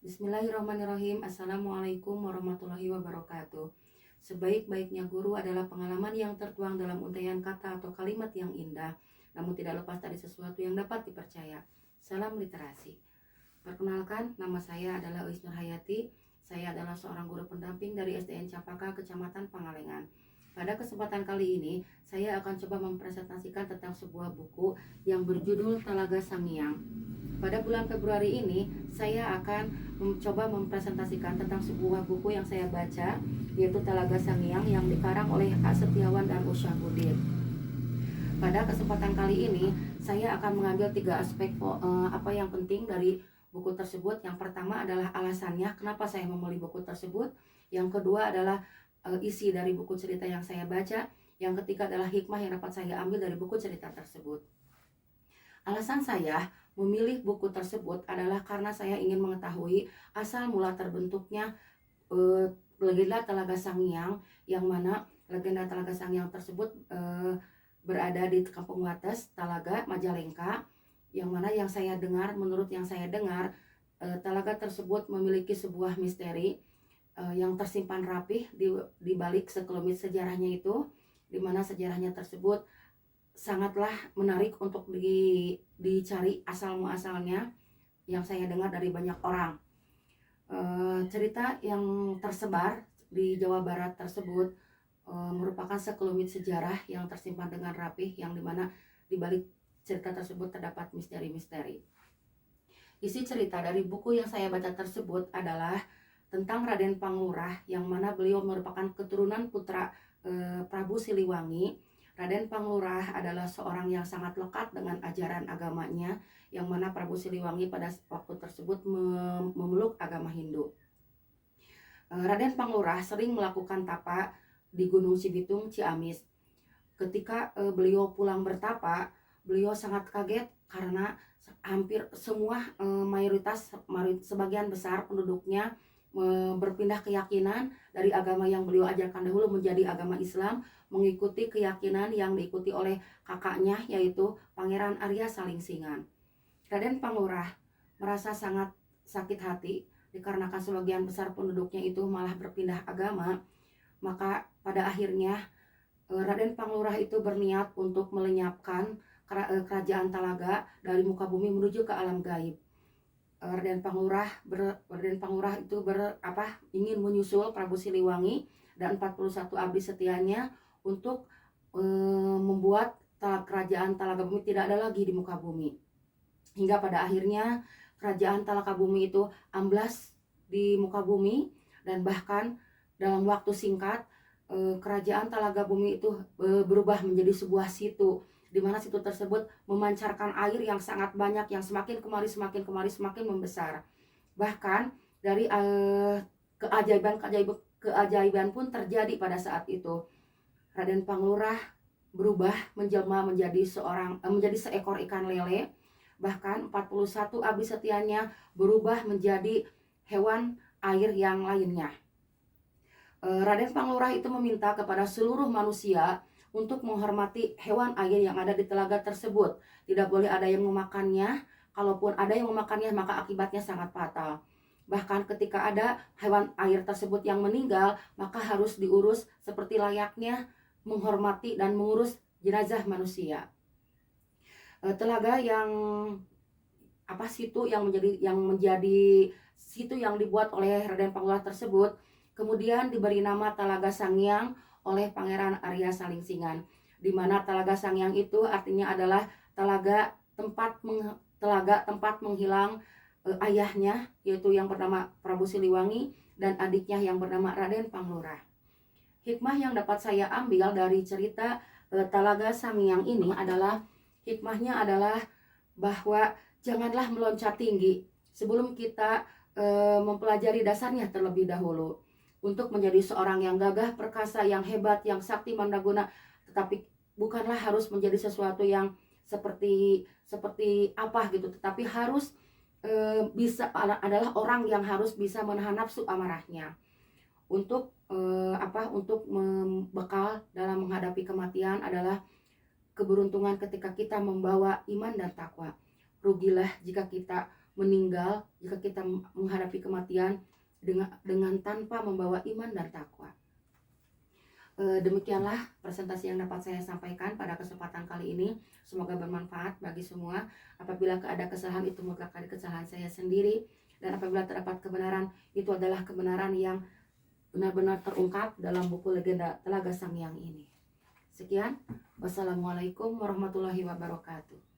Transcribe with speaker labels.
Speaker 1: Bismillahirrahmanirrahim. Assalamualaikum warahmatullahi wabarakatuh. Sebaik-baiknya guru adalah pengalaman yang tertuang dalam untaian kata atau kalimat yang indah, namun tidak lepas dari sesuatu yang dapat dipercaya. Salam literasi. Perkenalkan, nama saya adalah Uis Nurhayati. Saya adalah seorang guru pendamping dari SDN Capaka, Kecamatan Pangalengan. Pada kesempatan kali ini, saya akan coba mempresentasikan tentang sebuah buku yang berjudul Talaga Sangiang. Pada bulan Februari ini, saya akan mencoba mempresentasikan tentang sebuah buku yang saya baca, yaitu Talaga Sangiang yang dikarang oleh Kak Setiawan dan Usyabuddin. Pada kesempatan kali ini, saya akan mengambil 3 aspek apa yang penting dari buku tersebut. Yang pertama adalah alasannya, kenapa saya memilih buku tersebut. Yang kedua adalah isi dari buku cerita yang saya baca. Yang ketiga adalah hikmah yang dapat saya ambil dari buku cerita tersebut. Alasan saya memilih buku tersebut adalah karena saya ingin mengetahui asal mula terbentuknya legenda Talaga Sangiang, yang mana legenda Talaga Sangiang tersebut berada di Kampung Wates, Talaga, Majalengka, yang mana menurut yang saya dengar, talaga tersebut memiliki sebuah misteri yang tersimpan rapih di balik sekelumit sejarahnya itu, di mana sejarahnya tersebut sangatlah menarik untuk dicari asal muasalnya, yang saya dengar dari banyak orang. Cerita yang tersebar di Jawa Barat tersebut merupakan sekelumit sejarah yang tersimpan dengan rapih, yang dimana di balik cerita tersebut terdapat misteri-misteri. Isi cerita dari buku yang saya baca tersebut adalah tentang Raden Panglurah, yang mana beliau merupakan keturunan putra Prabu Siliwangi. Raden Panglurah adalah seorang yang sangat lekat dengan ajaran agamanya, yang mana Prabu Siliwangi pada waktu tersebut memeluk agama Hindu. Raden Panglurah sering melakukan tapa di Gunung Cibitung, Ciamis. Ketika beliau pulang bertapa, beliau sangat kaget karena hampir semua sebagian besar penduduknya berpindah keyakinan dari agama yang beliau ajarkan dahulu menjadi agama Islam, mengikuti keyakinan yang diikuti oleh kakaknya, yaitu Pangeran Arya Salingsingan. Raden Panglurah merasa sangat sakit hati dikarenakan sebagian besar penduduknya itu malah berpindah agama. Maka pada akhirnya Raden Panglurah itu berniat untuk melenyapkan kerajaan Talaga dari muka bumi menuju ke alam gaib. Raden Panglurah itu ingin menyusul Prabu Siliwangi dan 41 abdi setianya untuk membuat kerajaan Talaga Bumi tidak ada lagi di muka bumi. Hingga pada akhirnya kerajaan Talaga Bumi itu amblas di muka bumi, dan bahkan dalam waktu singkat kerajaan Talaga Bumi itu berubah menjadi sebuah situ, di mana situ tersebut memancarkan air yang sangat banyak, yang semakin kemari semakin membesar. Bahkan dari keajaiban pun terjadi pada saat itu. Raden Panglurah berubah menjelma menjadi seekor ikan lele. Bahkan 41 abdi setianya berubah menjadi hewan air yang lainnya. Raden Panglurah itu meminta kepada seluruh manusia untuk menghormati hewan air yang ada di telaga tersebut. Tidak boleh ada yang memakannya. Kalaupun ada yang memakannya, maka akibatnya sangat fatal. Bahkan ketika ada hewan air tersebut yang meninggal, maka harus diurus seperti layaknya menghormati dan mengurus jenazah manusia. Telaga situ yang menjadi situ yang dibuat oleh Raden Panglurah tersebut kemudian diberi nama Talaga Sangiang oleh Pangeran Arya Salingsingan, di mana Talaga Sangiang itu artinya adalah telaga tempat menghilang ayahnya, yaitu yang bernama Prabu Siliwangi, dan adiknya yang bernama Raden Panglurah. Hikmah yang dapat saya ambil dari cerita Talaga Sangiang ini adalah, hikmahnya adalah bahwa janganlah meloncat tinggi sebelum kita mempelajari dasarnya terlebih dahulu. Untuk menjadi seorang yang gagah perkasa, yang hebat, yang sakti mandraguna, tetapi bukanlah harus menjadi sesuatu yang seperti apa gitu, tetapi harus adalah orang yang harus bisa menahan nafsu amarahnya. Untuk bekal dalam menghadapi kematian adalah keberuntungan ketika kita membawa iman dan takwa. Rugilah jika kita meninggal jika kita menghadapi kematian dengan tanpa membawa iman dan takwa. Demikianlah presentasi yang dapat saya sampaikan pada kesempatan kali ini. Semoga bermanfaat bagi semua. Apabila ada kesalahan, itu mutlak dari kesalahan saya sendiri, dan apabila terdapat kebenaran, itu adalah kebenaran yang benar-benar terungkap dalam buku Legenda Telaga Sangyang ini. Sekian, wassalamualaikum warahmatullahi wabarakatuh.